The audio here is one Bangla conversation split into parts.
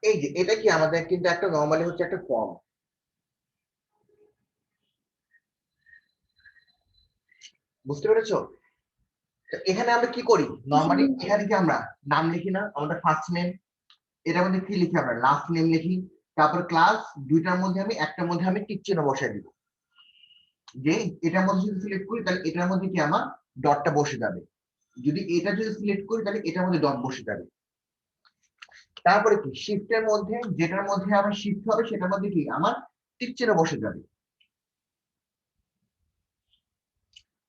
এই যে এটা কি আমাদের কিন্তু একটা নরমালি হচ্ছে একটা ফর্ম, বুঝতে পেরেছো? এখানে আমরা কি করি নরমালি, এখানে কি আমরা নাম লিখি না, আমাদের ফার্স্ট নেম, এটার মধ্যে কি লিখি আমরা লাস্ট নেম লিখি, তারপর ক্লাস, দুইটার মধ্যে আমি একটার মধ্যে আমি টিক চিহ্ন বসাই দিব, যে এটার মধ্যে যদি সিলেক্ট করি তাহলে এটার মধ্যে কি আমার ডটটা বসে যাবে, যদি এটা যদি সিলেক্ট করি তাহলে এটার মধ্যে ডট বসে যাবে। তারপরে কি শিফটের মধ্যে যেটার মধ্যে আমার শিফট হবে সেটার মধ্যে কি আমার টিক চিহ্ন বসে যাবে।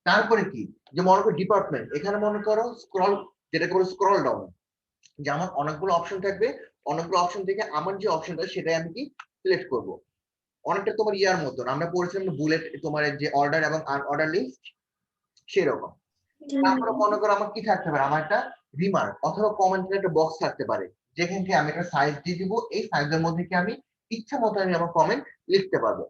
তারপরে কি যে মনে করো ডিপার্টমেন্ট, এখানে মনে করো স্ক্রল, যেটাকে বলে স্ক্রল ডাউন, যে আমার অনেকগুলো অপশন থাকবে, অনেকগুলো অপশন থেকে আমার যে অপশনটা সেটাই আমি কি সিলেক্ট করব। অনেকটা তোমার ইয়ার মতন আমরা পড়েছিলাম বুলেট, তোমার যে অর্ডার এবং আনঅর্ডার লিস্ট সেরকম। তারপরে মনে করো আমার কি থাকতে পারে, আমার একটা রিমার্ক অথবা কমেন্টের একটা বক্স থাকতে পারে, যেখান থেকে আমি একটা সাইজ দিয়ে দিব, এই সাইজের মধ্যে কি আমি ইচ্ছা মতো আমি আমার কমেন্ট লিখতে পারবো।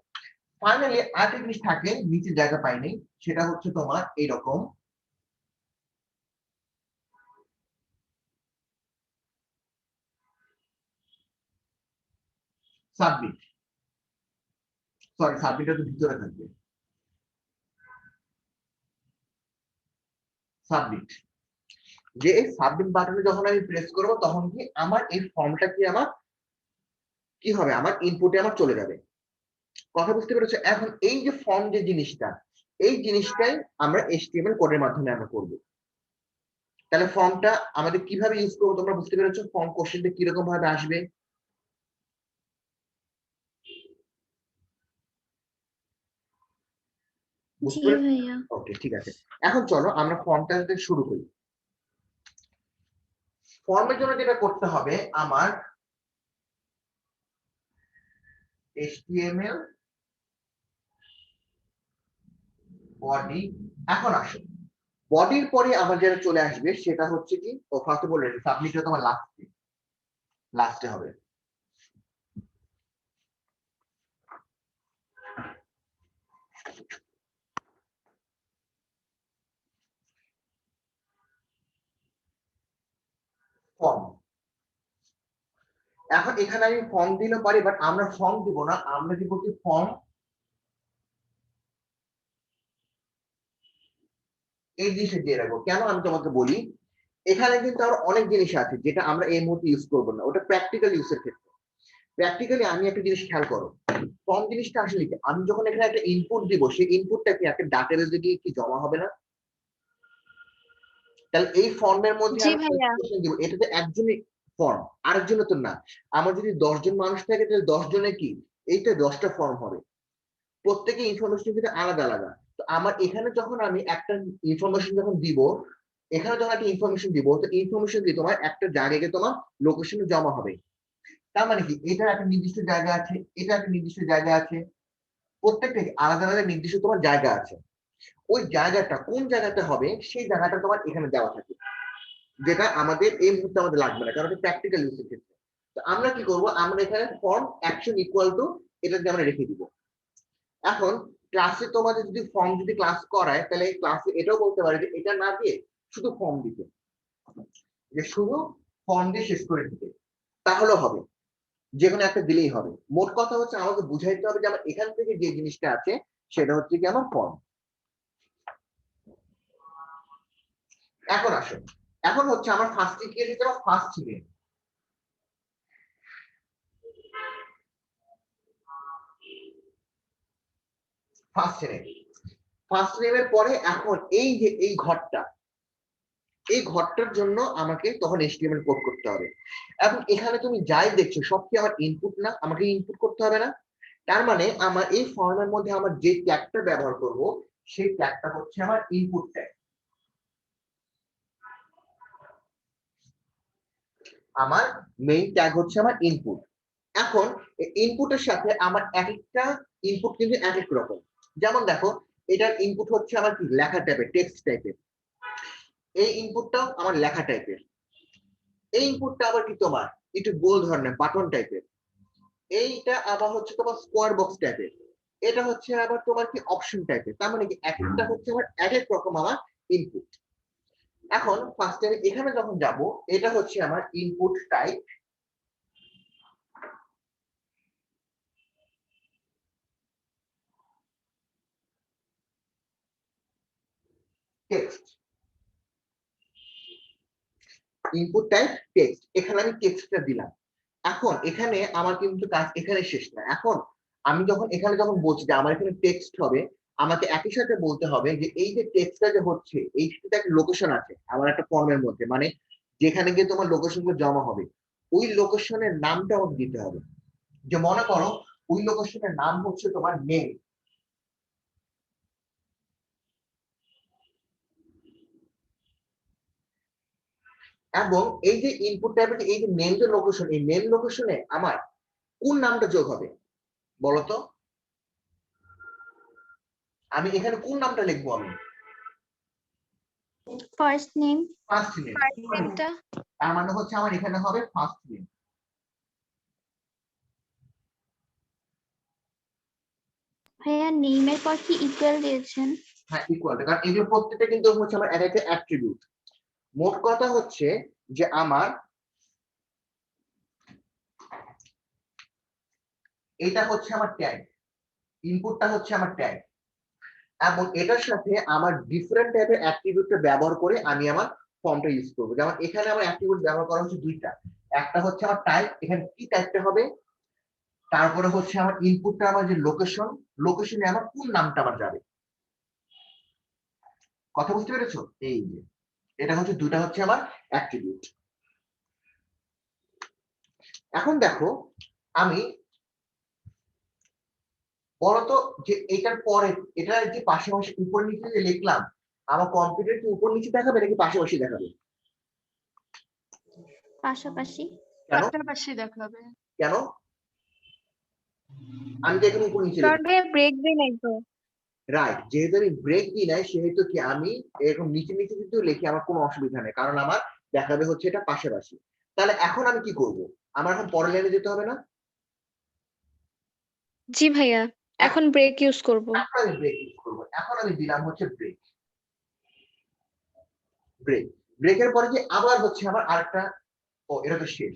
ফাইনালি আরেকটা জিনিস থাকে নিচে জায়গা পাইনি, সেটা হচ্ছে তোমার এইরকম সাবমিট, সরি সাবমিটটা তো ভিতরে থাকবে, সাবমিট, যে এই সাবমিট বাটনে যখন আমি প্রেস করব তখন কি আমার এই ফর্মটা কি আমার কি হবে, আমার ইনপুটে আমার চলে যাবে। কথা বুঝতে পেরেছো? এখন এই যে ফর্ম যে জিনিসটা, এই জিনিসটাই আমরা এইচটিএমএল কোডের মাধ্যমে আমরা করব। তাহলে ফর্মটা আমাদের কিভাবে ইউজ করবো তোমরা বুঝতে পেরেছো? ফর্ম কোশ্চেনটা কিরকম ভাবে আসবে বুঝতে পেরেছো? ওকে ঠিক আছে, এখন চলো আমরা ফর্মটা শুরু করি। ফর্মের জন্য যেটা করতে হবে আমার HTML বডি। এখন আসো বডির পরে আমার যেটা চলে আসবে সেটা হচ্ছে কি, ও ফার্স্টে বলে সাবমিটটা তোমার লাস্টে, লাস্টে হবে। ফর্ম, এখন এখানে আমি ফর্ম দিলে পারি, বাট আমরা ফর্ম দিব না, আমরা দিব কি ফর্ম এই জিনিসটা দিয়ে রাখবো। কেন আমি তোমাকে বলি, এখানে কিন্তু আরো অনেক জিনিস আছে যেটা আমরা এই মুহূর্তে ইউজ করবো না, ওটা প্র্যাকটিক্যাল ইউজের ক্ষেত্রে। প্র্যাকটিক্যালি আমি একটা জিনিস খেয়াল করো, ফর্ম জিনিসটা আসলে কি, আমি যখন এখানে একটা ইনপুট দিব সেই ইনপুটটা কি একটা ডাটাবেসে গিয়ে কি জমা হবে না? তাহলে এই ফর্মের মধ্যে আমি কোশ্চেন দিব, এটা তো একজনই ফর্ম, আরেকজনের তো না। আমার যদি 10 জন মানুষ থাকে তাহলে 10 জনের কি এইটা 10টা ফর্ম হবে, প্রত্যেকে ইনফরমেশন কিন্তু আলাদা আলাদা। তো আমার এখানে যখন আমি একটা ইনফরমেশন যখন দিব, এখানে যখন একটা ইনফরমেশন দিব, তো ইনফরমেশন দিয়ে তোমার একটা জায়গায় তোমার লোকেশনে জমা হবে। তার মানে কি এটার একটা নির্দিষ্ট জায়গা আছে, এটা একটা নির্দিষ্ট জায়গা আছে, প্রত্যেকটা আলাদা আলাদা নির্দিষ্ট তোমার জায়গা আছে। ওই জায়গাটা কোন জায়গাটা হবে সেই জায়গাটা তোমার এখানে দেওয়া থাকে, যেটা আমাদের এই মুহূর্তে আমাদের লাগবে না, কারণ এটা প্র্যাকটিক্যাল ইউজের ক্ষেত্রে। তো আমরা কি করব, আমরা এখানে ফর্ম অ্যাকশন ইকুয়াল টু এটা দিয়ে আমরা রেখে দিব। এখন ক্লাসে তোমাদের যদি ফর্ম যদি ক্লাস করায় তাহলে ক্লাসে এটাও বলতে পারে যে এটা না দিয়ে শুধু ফর্ম দিতে, যে শুধু ফর্ম দিয়ে শেষ করে দিতে, তাহলে হবে, যে কোনো একটা দিলেই হবে। মোট কথা হচ্ছে আমাকে বুঝাইতে হবে যে আমার এখান থেকে যে জিনিসটা আছে সেটা হচ্ছে কি আমার ফর্ম। এখন আসো, এখন হচ্ছে আমার ফার্স্টে কি দিতে হবে, first name, first name, first নেমের পরে এখন এই যে এই ঘরটা, এই ঘরটার জন্য আমাকে তখন HTML কোড করতে হবে। এখন এখানে তুমি যাই দেখছো সব কি আমার ইনপুট না, আমাকে ইনপুট করতে হবে না? তার মানে আমার এই ফর্মের মধ্যে আমার যে ট্যাগটা ব্যবহার করব সেই ট্যাগটা হচ্ছে আমার ইনপুট ট্যাগ। আমার মেইন ট্যাগ হচ্ছে আমার ইনপুট। এখন ইনপুটের সাথে আমার এক একটা ইনপুট কিন্তু এক এক রকম। যেমন দেখো, এটার ইনপুট হচ্ছে আমার কি লেখা টাইপের, টেক্সট টাইপের, এই ইনপুটটাও আমার লেখা টাইপের, এই ইনপুটটা আবার কি তোমার একটু গোল ধরনের বাটন টাইপের, এইটা আবার হচ্ছে তোমার স্কোয়ার বক্স টাইপের, এটা হচ্ছে আবার তোমার কি অপশন টাইপের। তার মানে কি একটা হচ্ছে আমার এক এক রকম আমার ইনপুট। এখন ফার্স্টে এখানে যখন যাব, এটা হচ্ছে আমার input type, text, input type text, এখানে আমি টেক্সটটা দিলাম। এখন এখানে আমার কিন্তু কাজ এখানে শেষ না। এখন আমি যখন এখানে যখন বলছি যে আমার এখানে টেক্সট হবে, আমাকে একই সাথে বলতে হবে যে এই যে টেক্সটটা যে হচ্ছে এইটাতে একটা লোকেশন আছে আমার একটা ফর্মের মধ্যে, মানে যেখানে গিয়ে তোমার লোকেশনগুলো জমা হবে ওই লোকেশনের নামটা আমাকে দিতে হবে। যে মনে করো ওই লোকেশনের নাম হচ্ছে তোমার নেম, এবং এই যে ইনপুট টাইপের এই যে নেম যে লোকেশন, এই নেম লোকেশনে আমার কোন নামটা যোগ হবে বলতো? আমি এখানে কোন নামটা লিখবো? আমি ফার্স্ট নেম। ফার্স্ট নেম, তার মানে হচ্ছে আমার এখানে হবে ফার্স্ট নেম। ভাইয়া নেমের পর কি ইকুয়াল দিয়েছেন? হ্যাঁ ইকুয়াল, কারণ এগুলো প্রত্যেকটা কিন্তু হচ্ছে আমার একটা অ্যাট্রিবিউট। মোট কথা হচ্ছে যে আমার এটা হচ্ছে আমার ট্যাগ, ইনপুটটা হচ্ছে আমার ট্যাগ, এবং এটার সাথে আমার ডিফারেন্ট টাইপের অ্যাট্রিবিউটটা ব্যবহার করে আমি আমার ফর্মটা ইউজ করবো। যেমন এখানে আমার অ্যাট্রিবিউট ব্যবহার করা হচ্ছে দুইটা, একটা হচ্ছে আমার টাইপ, এখানে কি টাইপটা হবে, তারপরে হচ্ছে আমার ইনপুটটা আমার যে লোকেশন, লোকেশনে আমার কোন নামটা আমার যাবে। কথা বুঝতে পেরেছো? এই যে এটা হচ্ছে দুটা হচ্ছে আমার অ্যাট্রিবিউট। এখন দেখো আমি বলতো যে এটার পরে এটা যে পাশাপাশি উপর নিচে যে লিখলাম, আমার কম্পিউটার কি উপর নিচে দেখাবে নাকি পাশাপাশি দেখাবে? পাশাপাশি। পাশাপাশি দেখাবে। কেন? আমি তো এখানে উপর নিচে ব্রেক দেই নাই তো। রাইট, যেহেতু আমি ব্রেক দিই নাই সেহেতু কি আমি এরকম নিচে নিচে কিন্তু লিখি, আমার কোনো অসুবিধা নেই, কারণ আমার দেখাবে হচ্ছে এটা পাশাপাশি। তাহলে এখন আমি কি করব? আমার এখন পরের লাইনে যেতে হবে না? জি ভাইয়া, এখন ব্রেক ইউজ করব। এখন আমি ব্রেক ইউজ করবো। এখন আমি দিলাম হচ্ছে ব্রেক, ব্রেক, ব্রেকের পরে যে আবার হচ্ছে আমার আরেকটা, ও এটা তো শেষ।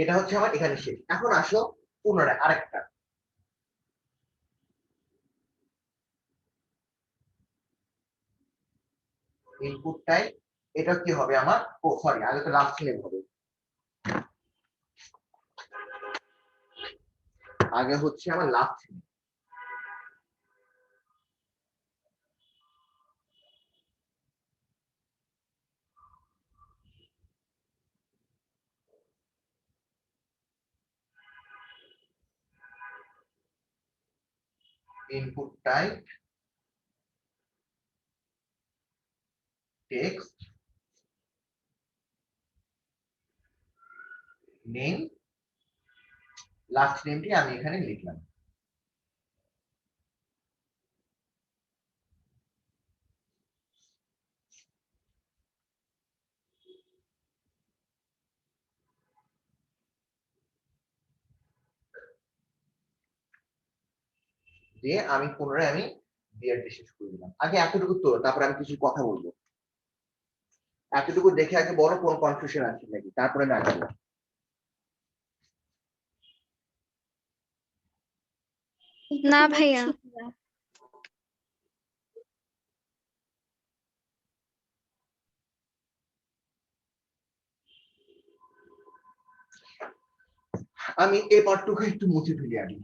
এটা হচ্ছে আমার এখানে শেষ। এখন আসো পুনরায় আরেকটা, ইনপুট টাইপ, এটা কি হবে আমার, ও সরি আগে তো লাস্ট নেম হবে, আগে হচ্ছে আমার last name. Input type text name, last নেমটি আমি এখানে লিখলাম। দিয়ে আমি পুনরায় আমি বিআরটি শেষ করে দিলাম। আগে এতটুকু তো, তারপরে আমি কিছু কথা বলবো। এতটুকু দেখে আগে বড় কোন কনফিউশন আছে নাকি, তারপরে না যাবো। না ভাইয়া। আমি এই পার্টটুকু একটু মুছে ফেলি আগে।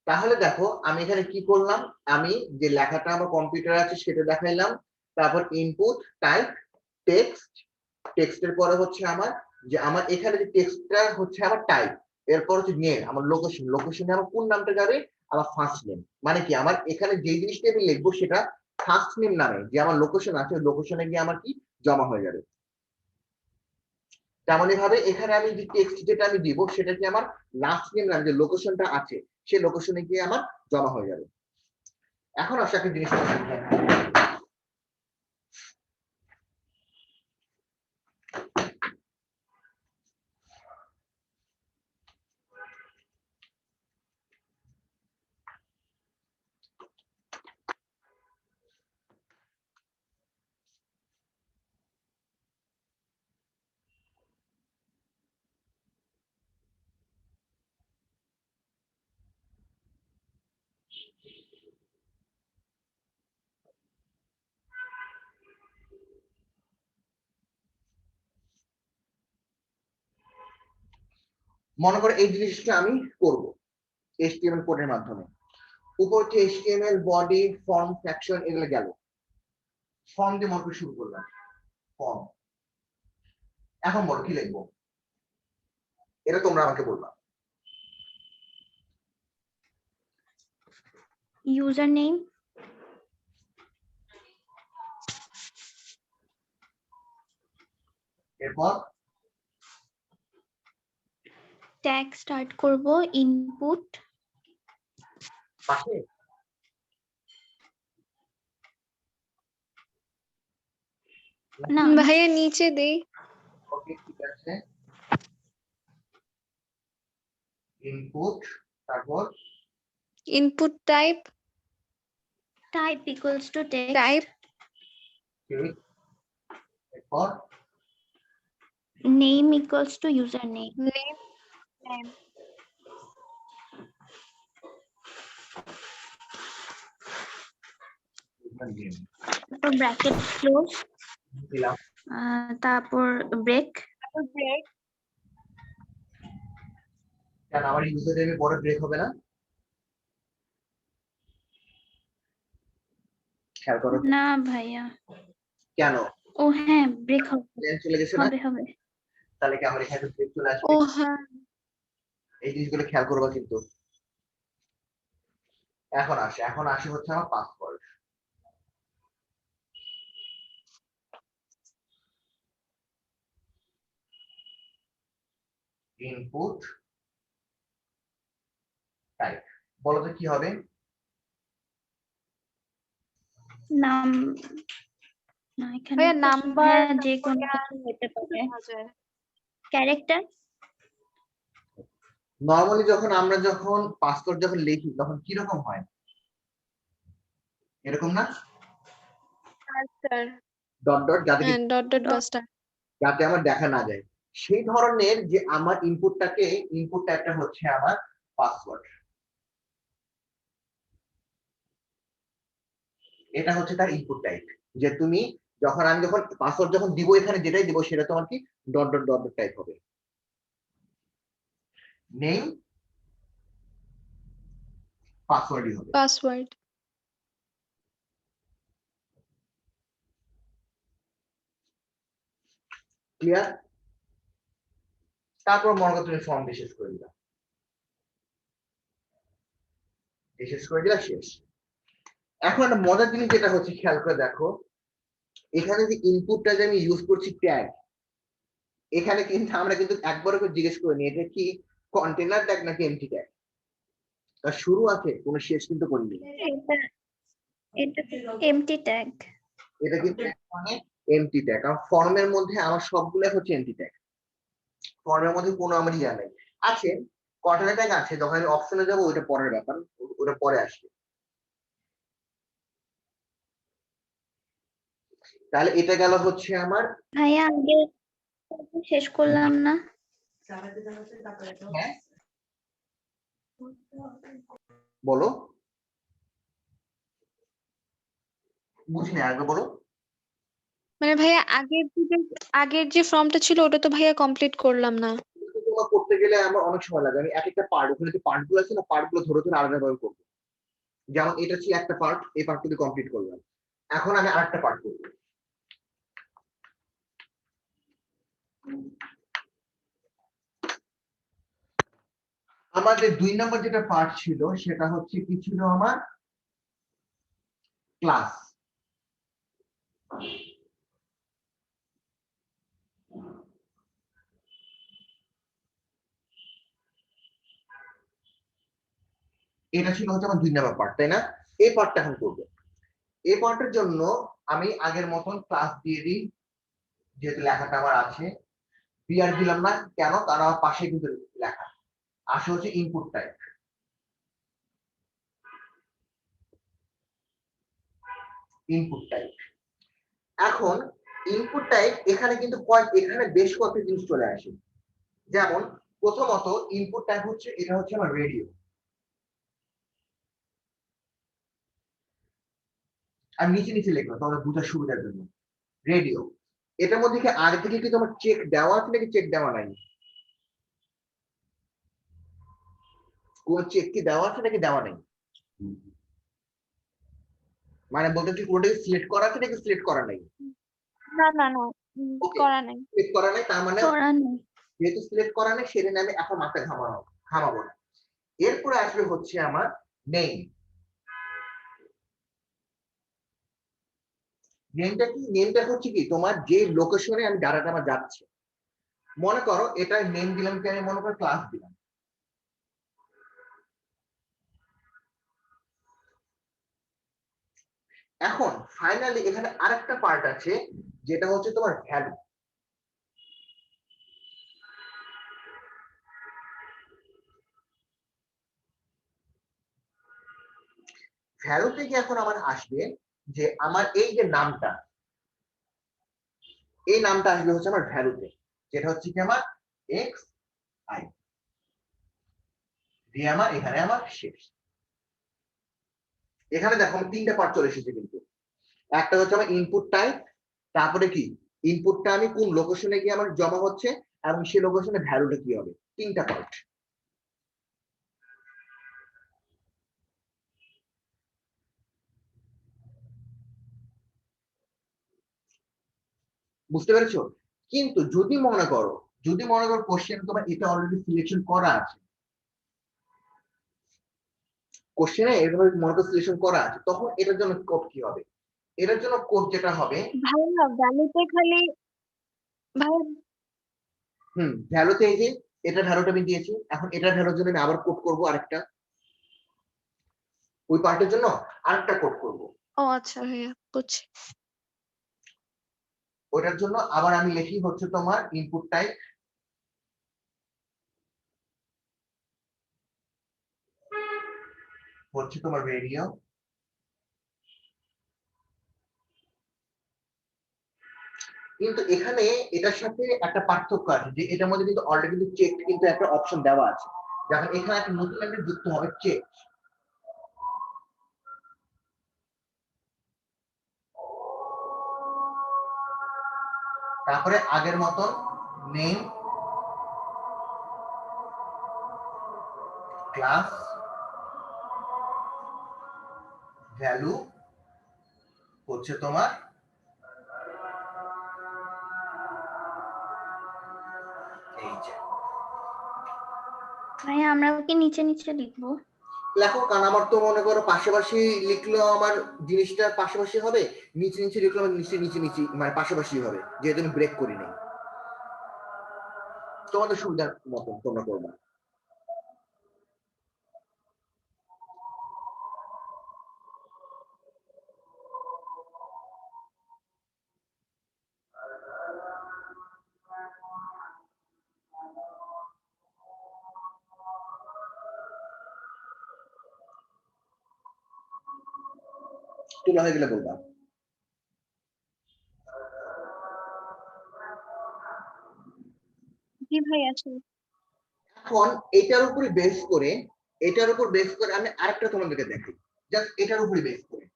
তাহলে দেখো আমি এখানে কি করলাম, আমি যে লেখাটা আমার কম্পিউটার আছে সেটা দেখাইলাম, তারপর ইনপুট টাইপ টেক্সট, টেক্সটের পরে হচ্ছে আমার যে আমার এখানে যে টেক্সটটা হচ্ছে আমার টাইপ, এরপর হচ্ছে নেম আমার লোকেশন, লোকেশনে আমার কোন নামটা যাবে, আমার ফার্স্ট নেম, মানে কি আমার এখানে যে জিনিসটা আমি লিখবো সেটা ফার্স্ট নেম নামে যে আমার লোকেশন আছে লোকেশনে গিয়ে আমার কি জমা হয়ে যাবে। তেমনই ভাবে এখানে আমি যে টেক্সট যেটা আমি দিব সেটা কি আমার লাস্ট নেম নামে যে লোকেশনটা আছে সেই লোকেশনে গিয়ে আমার জমা হয়ে যাবে। এখন আসলে একটা জিনিস মনে করো এই জিনিসটা আমি করব HTML কোডের মাধ্যমে। উপর হচ্ছে HTML বডি ফর্ম সেকশন এগুলো গেল। ফর্ম দিয়ে মনে করে শুরু করলাম, ফর্ম। এখন বলো কি লিখবো, এটা তোমরা আমাকে বলবা। ইউজার নেম, এরপর ট্যাগ স্টার্ট করব, ইনপুট, পাশে না ভাইয়া নিচে দেই। ওকে ঠিক আছে, ইনপুট, তারপর input type, type equals to text, type ঠিক, এরপর name equals to user name, name, name তারপর ব্র্যাকেট ক্লোজ, দিলাম। তারপর ব্রেক, ব্রেক, কেন আমার ইউজার নেমে বড় ব্রেক হবে না? খেয়াল করো। না ভাইয়া, কেন? ও হ্যাঁ ব্রেক হবে, লেন চলে গেছে না? হবে হবে। তাহলে কি আমার এখানে ব্রেক চলে আসবে? ও হ্যাঁ, এই জিনিসগুলো খেয়াল করবা কিন্তু। এখন আসে হচ্ছে আমার পাসওয়ার্ড। ইনপুট টাইপ, বলো তো কি হবে? নাম, না এখানে ভাইয়া তো- নাম্বার, হ্যাঁ যে কোনো কিছু হতে পারে, ক্যারেক্টার, নরমালি যখন পাসওয়ার্ড যখন লিখি তখন কি রকম হয়? এরকম না? স্টার, ডট ডট, যাতে হ্যাঁ ডট ডট বা স্টার। যাতে আমার দেখা না যায়। সেই ধরনের যে আমার ইনপুট টাইপটা হচ্ছে আমার পাসওয়ার্ড। এটা হচ্ছে তার ইনপুট টাইপ, যে তুমি আমি যখন পাসওয়ার্ড যখন দিব এখানে যেটাই দিব সেটা তোমার কি dot dot dot dot type হবে। নেম পাসওয়ার্ডই হবে। Password, clear? তারপর মনে করো তুমি ফর্ম শেষ করে দিলা, শেষ। এখন একটা মজার জিনিস যেটা হচ্ছে, খেয়াল করে দেখো, এখানে যে ইনপুটটা যে আমি ইউজ করছি ট্যাগ, এখানে কিন্তু আমরা কিন্তু একবার করে জিজ্ঞেস করে নিই এটা কি কন্টেনার ট্যাগ নাকি এমটি ট্যাগ। তার শুরু আছে, কোনো শেষ কিন্তু করিনি। এটা এটা এমটি ট্যাগ, এটা কিন্তু মানে এমটি ট্যাগ, কারণ ফর্মের মধ্যে আমার সবগুলো হচ্ছে এমটি ট্যাগ। ফর্মের মধ্যে কোনো আমার ইয়া নাই। আছে কন্টেনার ট্যাগ আছে, যখন আমি অপশনে যাবো ওইটা পরের ব্যাপার, ওটা পরে আসবে। তাহলে এটা গেল হচ্ছে আমার। ভাইয়া আগে শেষ করলাম না, হ্যাঁ বলো, বুঝিনি, আগে বলো। মানে ভাইয়া আগের যে ফর্মটা ছিল ওটা তো ভাইয়া কমপ্লিট করলাম না। তোমার করতে গেলে আমার অনেক সময় লাগে, আমি এক একটা পার্ট, ওখানে যে পার্ট গুলো আছে না, পার্ট গুলো ধরে ধরে আলাদা ভাবে করবো। যেমন এটা ছিল একটা পার্ট, এই পার্টটুকু কমপ্লিট করলাম, এখন আমি আরেকটা পার্ট করবো। আমাদের 2 নম্বর যেটা পার্ট ছিল সেটা হচ্ছে কি ছিল আমার ক্লাস। এটা ছিল হচ্ছে আমার 2 নম্বর পার্ট, তাই না? এই পার্টটা এখন করবো। এই পার্টের জন্য আমি আগের মতন ক্লাস দিয়ে দিই, যেহেতু লেখাটা আমার আছে। বিআর দিলাম না কেন, কারণ আমার পাশে কিন্তু লেখা আসে হচ্ছে ইনপুট টাইপ। ইনপুট টাইপ, এখন ইনপুট টাইপ এখানে কিন্তু এখানে বেশ কয়েকটা জিনিস চলে আসে। যেমন প্রথমত ইনপুট টাইপ হচ্ছে, এটা হচ্ছে আমার রেডিও। আমি নিচে লিখবো তোমাদের বোঝার সুবিধার জন্য। রেডিও, এটার মধ্যে কি আগে থেকে কি তোমার চেক দেওয়া আছে নাকি চেক দেওয়া নাই? কোন চেক কি দেওয়া আছে নাকি দেওয়া নেই? মানে বলতে কি কোনটা সিলেক্ট করা আছে নাকি সিলেক্ট করা নাই? না না না Okay, করা নাই। সিলেক্ট করা নাই, তার মানে করা নেই। যেহেতু সিলেক্ট করা নেই সেদিন আমি এখন মাথা ঘামাবো না। এরপরে আসবে হচ্ছে আমার নেম। নেমটা কি? নেমটা হচ্ছে কি তোমার যে লোকেশনে আমি ডাটাটা আমার যাচ্ছে। মনে করো এটা নেম দিলাম কি, আমি মনে করো ক্লাস দিলাম। এখন ফাইনালি এখানে আরেকটা পার্ট আছে যেটা হচ্ছে তোমার ভ্যালু। ভ্যালু থেকে এখন আমার আসবে যে আমার এই যে নামটা, এই নামটা আসবে হচ্ছে আমার ভ্যালুতে, যেটা হচ্ছে কি আমার এক্স আই দিয়ে আমার এখানে আমার শেষ। এখানে দেখো আমার তিনটা পার্ট চলে এসেছে কিন্তু। একটা হচ্ছে আমার ইনপুট টাইপ, তারপরে কি ইনপুটটা আমি কোন লোকেশনে গিয়ে আমার জমা হচ্ছে এবং সেই লোকেশনে ভ্যালুটা কি হবে, তিনটা পার্ট। বুঝতে পেরেছো? কিন্তু যদি মনে করো কোশ্চেন তোমার এটা অলরেডি সিলেকশন করা আছে, কোশ্চেনে এরকম মনে করো সিলেকশন করা আছে, তখন এটার জন্য কোড কি হবে? এটার জন্য কোড যেটা হবে, ভাইয়া ভ্যালুতে খালি ভাইয়া ভ্যালুতে এই যে এটা ভ্যালুটা আমি দিয়েছি, এখন এটার ভ্যালুর জন্য আমি আবার কোড করব আরেকটা, ওই পার্টের জন্য আরেকটা কোড করব। ও আচ্ছা ভাইয়া বুঝছি। ওইটার জন্য আবার আমি লিখি হচ্ছে তোমার ইনপুট টাইপ হচ্ছে তোমার রেডিও, কিন্তু এখানে এটার সাথে একটা পার্থক্য আছে যে এটার মধ্যে কিন্তু অলরেডি কিন্তু চেক কিন্তু একটা অপশন দেওয়া আছে, যখন এখানে একটা নতুন একটা যুক্ত হবে চেক। তারপরে আগের মতন নেম ক্লাস ভ্যালু হচ্ছে তোমার এই যে ভাইয়া আমরা কি নিচে নিচে লিখবো? লেখো, কারণ আমার তো মনে করো পাশাপাশি লিখলেও আমার জিনিসটা পাশাপাশি হবে, নিচে নিচে লিখলেও আমার নিচে নিচে নিচে মানে পাশাপাশি হবে, যেহেতু আমি ব্রেক করি নাই। তোমাদের সুবিধার মতন তোমরা করবা। তোলা হয়ে গেলে বলবা। জি ভাইয়া আছে। এখন এটার উপর বেস করে আমি আরেকটা তোমাদেরকে দেখি, জাস্ট এটার উপরে বেস করে।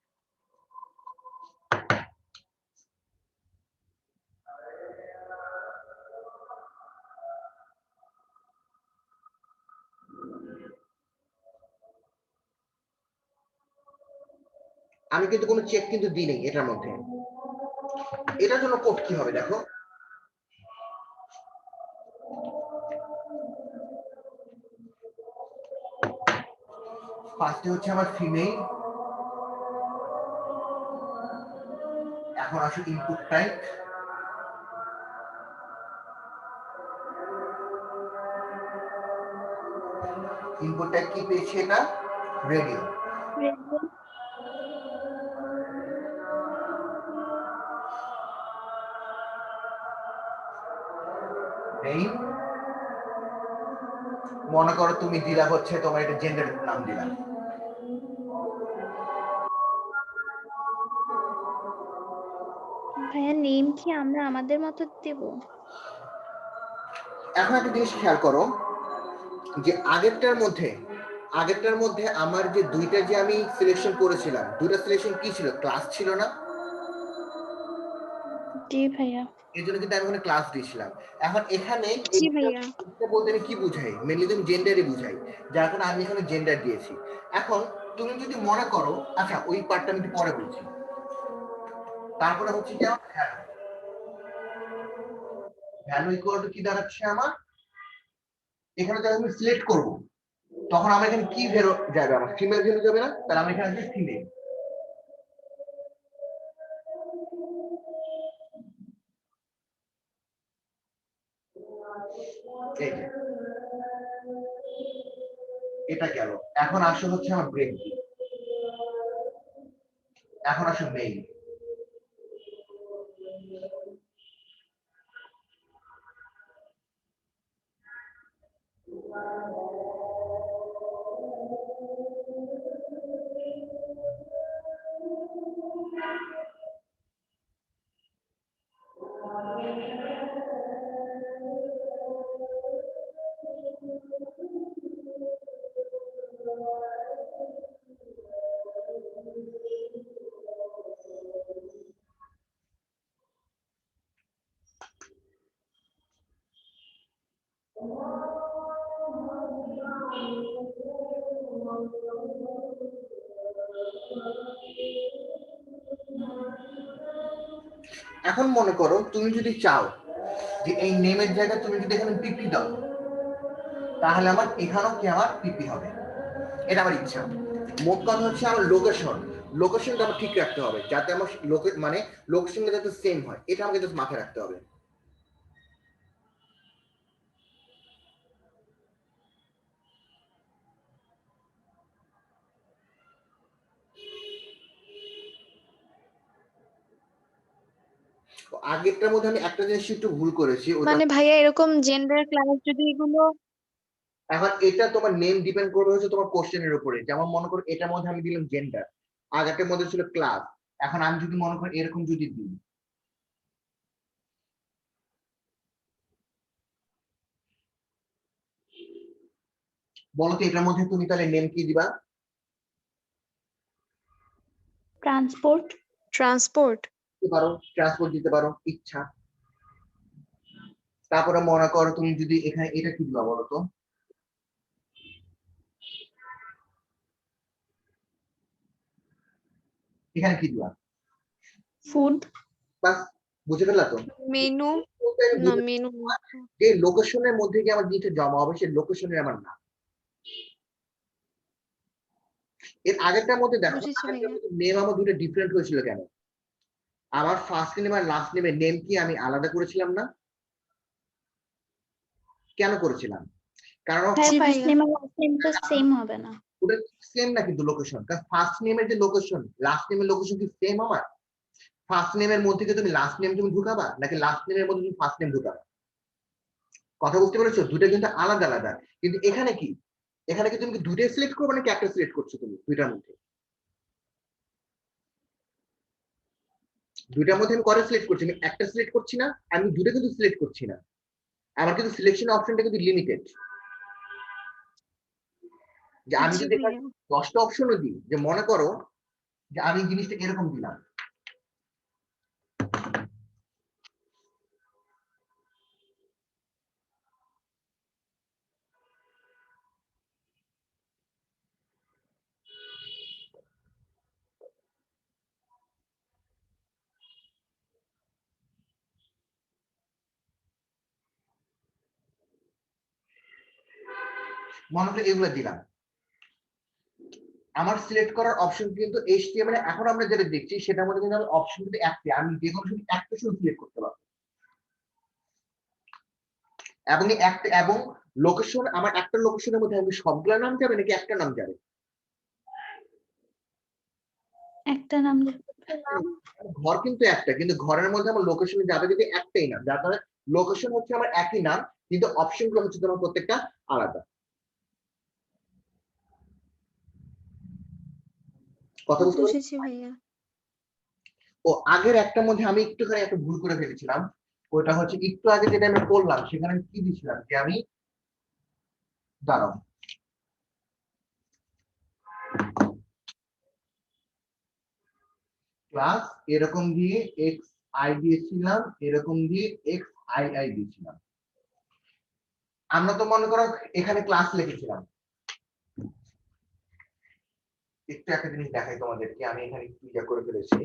আমি কিন্তু কোনো চেক কিন্তু দিই নাই এটার মধ্যে। এটার জন্য কোড কি হবে দেখো, ফার্স্টে হচ্ছে আমার ফিমেল, এখন আসলে ইনপুট টাইপ, ইনপুট টাইপ কি পেয়েছে এটা রেডিও, নেম মনে করো তুমি দিলা হচ্ছে তোমার এটা জেন্ডার নাম দিলা, ভাইয়া নেম কি আমরা আমাদের মতো দেব? এখন একটা জিনিস খেয়াল করো যে আগেরটার মধ্যে আমার যে দুইটা যে আমি সিলেকশন করেছিলাম, দুইটা সিলেকশন কি ছিল, ক্লাস ছিল না? জি ভাইয়া। এই জন্য কিন্তু আমি ওখানে ক্লাস দিয়েছিলাম। এখন এখানে জি ভাইয়া। এটা বলতে আমি কি বুঝাই, মেনলি তুমি জেন্ডারই বুঝাই, যার কারণে আমি এখানে জেন্ডার দিয়েছি। এখন তুমি যদি মনে করো, আচ্ছা ওই পার্টটা আমি একটু পরে বলছি। তারপরে হচ্ছে কি আমার ভ্যালু, ভ্যালু ইকুয়াল টু কি দাঁড়াচ্ছে আমার, এখানে যখন আমি সিলেক্ট করব তখন আমার এখানে কি ভ্যালু যাবে, আমার ফিমেল ভ্যালু যাবে না, তাহলে আমি এখানে আসবে ফিমেল। এই যে এটা গেল। এখন আসলে হচ্ছে আমার ব্রেক, এখন আসলে মেইল। এখন মনে করো তুমি যদি চাও যে এই নেমের জায়গায় তুমি যদি এখানে পিপি দাও, তাহলে আমার এখানেও কি আমার পিপি হবে, এটা আমার ইচ্ছা। মোট কথা হচ্ছে আমার লোকেশন, লোকেশনটা আমার ঠিক রাখতে হবে, যাতে আমার মানে লোকেশনটা যাতে সেম হয়, এটা আমাকে জাস্ট মাথায় রাখতে হবে। আগেরটার মধ্যে আমি একটা জিনিস একটু ভুল করেছি, ওটা মানে ভাইয়া এরকম জেন্ডার ক্লাস যদি এগুলো, এখন এটা তোমার নেম ডিপেন্ড করবে হচ্ছে তোমার কোশ্চেনের উপরে। যেমন মনে করো এটার মধ্যে আমি দিলাম জেন্ডার, আগেরটার মধ্যে ছিল ক্লাস, এখন আমি যদি মনে করি এরকম যদি দিই, বলো তো এটার মধ্যে তুমি তাহলে নেম কি দিবা? ট্রান্সপোর্ট। ট্রান্সপোর্ট। দিতে পারো, ট্রান্সপোর্ট দিতে পারো, ইচ্ছা। তারপরে মনে করো তুমি যদি এখানে এটা কি দিবা বলো তো, এখানে কি দিবা? ফুড। বাস, বুঝে ফেললা তো? মেনু। বলতে আমি না বুঝাতে মেনু। যে লোকেশনের মধ্যে গিয়ে আমার জিনিসটা জমা হবে, সেই লোকেশনের আমার নাম। এর আগেরটার মধ্যে দেখো, বুঝেছি আগেরটার ভাইয়া। মধ্যে নেম আমার দুটো ডিফারেন্ট হয়েছিল কেন? আমার ফার্স্ট নেম আর লাস্ট নেমের নেম কি আমি আলাদা করেছিলাম না? কেন করেছিলাম? কারণ ভাইয়া জি ফার্স্ট ভাইয়া। নেম আর লাস্ট নেম তো সেম হবে না। ওটা সেম না কিন্তু লোকেশন, কারণ ফার্স্ট নেমের যে লোকেশন লাস্ট নেমের লোকেশন কি সেম আমার? ফার্স্ট নেমের মধ্যে কি তুমি লাস্ট নেম তুমি ঢুকাবা, নাকি লাস্ট নেমের মধ্যে তুমি ফার্স্ট নেম ঢুকাবা? কথা বুঝতে পেরেছো? দুটো কিন্তু আলাদা আলাদা। কিন্তু এখানে কি, এখানে কি তুমি কি দুইটাই সিলেক্ট করবে নাকি একটা সিলেক্ট করছো তুমি দুইটার মধ্যে? দুইটার মধ্যে আমি কটা সিলেক্ট করছি, আমি একটা সিলেক্ট করছি না, আমি দুটো কিন্তু সিলেক্ট করছি না। আমার কিন্তু সিলেকশন অপশনটা কিন্তু লিমিটেড, যে আমি জি যদি এখানে ভাইয়া। 10টা অপশনও দিই, যে মনে করো যে আমি জিনিসটা এরকম দিলাম, মনে করো এগুলো দিলাম, আমার সিলেক্ট করার অপশন কিন্তু HTML এখন আমরা যেটা দেখছি সেটার মধ্যে কিন্তু অপশন কিন্তু একটাই, আমি যে কোনো শুধু একটা শুধু সিলেক্ট করতে পারবো। এবং একটা এবং লোকেশন, আমার একটা লোকেশনের মধ্যে আমি সবগুলা নাম যাবে নাকি একটা নাম যাবে? একটা নাম দেব। ঘর কিন্তু একটা, কিন্তু ঘরের মধ্যে আমার লোকেশনে যাবে যদি একটাই নাম, যার কারণে লোকেশন হচ্ছে আমার একই নাম, কিন্তু অপশন গুলো হচ্ছে তোমার প্রত্যেকটা আলাদা। কথা বুঝতে পারছো? বুঝেছি ভাইয়া। ও আগের একটার মধ্যে আমি একটুখানি একটা ভুল করে ফেলেছিলাম, ওটা হচ্ছে একটু আগে যেটা আমি করলাম সেখানে আমি কি দিয়েছিলাম, যে আমি দাঁড়াও, ক্লাস এরকম দিয়ে এক্স আই দিয়েছিলাম, এরকম দিয়ে এক্স আই আই দিয়েছিলাম। আমরা তো মনে করো এখানে ক্লাস লিখেছিলাম, একটু একটা জিনিস দেখাই তোমাদেরকে, আমি এখানে একটু ইয়া করে ফেলেছি।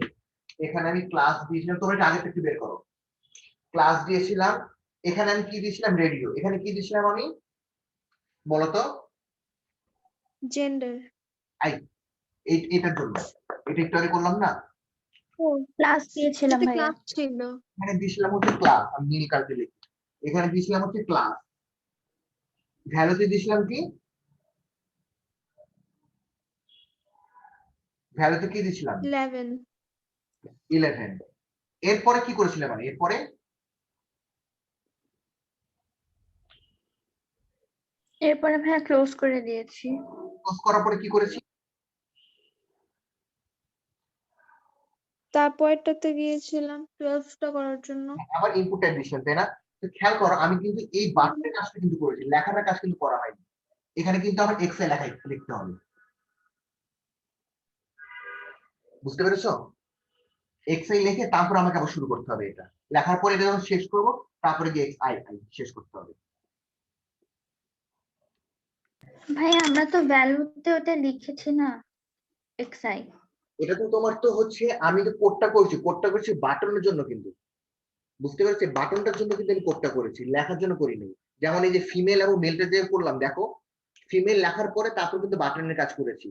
এখানে আমি ক্লাস দিয়েছিলাম, তোমরা এটা আগে থেকে বের করো। ক্লাস দিয়েছিলাম, এখানে আমি কি দিয়েছিলাম? রেডিও। এখানে কি দিয়েছিলাম আমি বলতো? জেন্ডার। আই, এটার জন্য এটা একটু আগে করলাম না? ও ক্লাস দিয়েছিলাম এটাতে ভাইয়া। ক্লাস ছিল। এখানে দিয়েছিলাম হচ্ছে ক্লাস, আমি নীল কালকে লিখি। এখানে দিয়েছিলাম হচ্ছে ক্লাস, ভ্যালুতে দিয়েছিলাম কি? ভ্যালুতে কি দিয়েছিলাম? 11। 11। এরপরে কি করেছিলাম আমি? এরপরে এরপরে ভাইয়া ক্লোজ করে দিয়েছি। ক্লোজ করার পরে কি করেছি? তারপরটাতে গিয়েছিলাম 12টা করার জন্য। আবার ইনপুট অ্যাডিশন, তাই না? তো খেয়াল করো, আমি কিন্তু এই বাটনের কাজটা কিন্তু করেছি, লেখাটার কাজ কিন্তু করা হয়নি। এখানে কিন্তু আমার এক্স এ লেখাই লিখতে হবে, বুঝতে পেরেছো? এক্স আই লিখে তারপর আমাকে আবার শুরু করতে হবে এটা লেখার পরে, এটা যখন শেষ করবো তারপরে গিয়ে এক্স আই আই শেষ করতে হবে। ভাইয়া আমরা তো ভ্যালুতে ওটা লিখেছি না, এক্সআই। এটা তো তোমার তো হচ্ছে, আমি যে কোডটা করছি বাটনের জন্য কিন্তু, বুঝতে পেরেছি? বাটনটার জন্য কিন্তু আমি কোডটা করেছি, লেখার জন্য করিনি। যেমন এই যে ফিমেল এবং মেলটা যে করলাম, দেখো ফিমেল লেখার পরে তারপর কিন্তু বাটনের কাজ করেছি,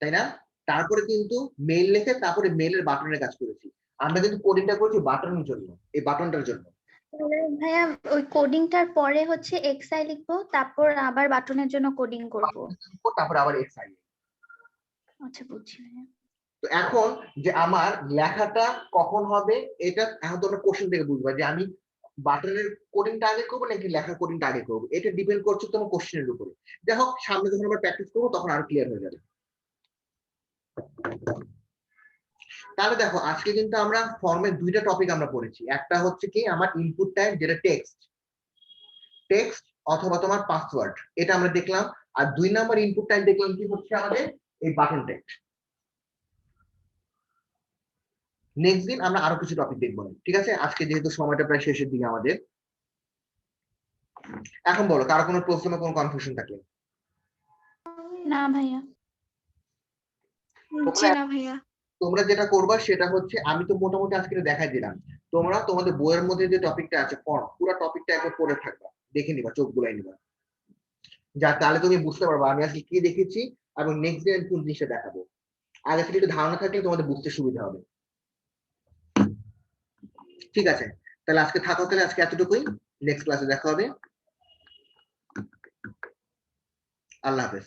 তাই না? তারপরে কিন্তু মেল লিখে তারপরে মেলের বাটনের কাজ করেছি। আমরা কিন্তু কোডিংটা করছি বাটনের জন্য, এই বাটনটার জন্য। তাহলে ভাইয়া ওই কোডিংটার পরে হচ্ছে এক্সআই লিখবো, তারপর আবার বাটনের জন্য কোডিং করব। তারপরে আবার এক্স আই। আচ্ছা বুঝছি ভাইয়া। তো এখন যে আমার লেখাটা কখন হবে, এটা এখন তোমরা কোশ্চেন থেকে বুঝবা যে আমি বাটনের কোডিংটা আগে করবো নাকি লেখার কোডিংটা আগে করবো। এটা ডিপেন্ড করছে তোমার কোশ্চেনের উপরে। দেখো সামনে যখন আমরা প্র্যাকটিস করবো তখন আরো ক্লিয়ার হয়ে যাবে। তাহলে দেখো আজকে কিন্তু আমরা ফর্মের দুইটা টপিক আমরা পড়েছি। একটা হচ্ছে কি আমার ইনপুট টাইপ, যেটা টেক্সট টেক্সট অথবা তোমার পাসওয়ার্ড, এটা আমরা দেখলাম। আর 2 নাম্বার ইনপুট টাইপ দেখলাম কি হচ্ছে আমাদের এই বাটন টেক্সট। নেক্সট দিন আমরা আরো কিছু টপিক দেখবো, ঠিক আছে? আজকে যেহেতু সময়টা প্রায় শেষের দিকে আমাদের, এখন বলো কারো কোনো প্রশ্ন, কোনো কনফিউশন থাকলে? না ভাইয়া। জি না ভাইয়া। তোমরা যেটা করবা সেটা হচ্ছে, আমি তো মোটামুটি আজকে দেখাই দিলাম, তোমরা তোমাদের বইয়ের মধ্যে যে টপিকটা আছে ফর্ম, পুরো টপিকটা একবার পড়ে থাকবা, দেখে নিবা, চোখ বুলাই নিবা, যা তাহলে তুমি বুঝতে পারবা আমি আজকে কি দেখেছি এবং নেক্সট ডে কোন জিনিসটা দেখাবো। আগে থেকে একটু ধারণা থাকলে তোমাদের বুঝতে সুবিধা হবে। ঠিক আছে, তাহলে আজকে থাকো, তাহলে আজকে এতটুকুই। নেক্সট ক্লাসে দেখা হবে। আল্লাহ হাফেজ।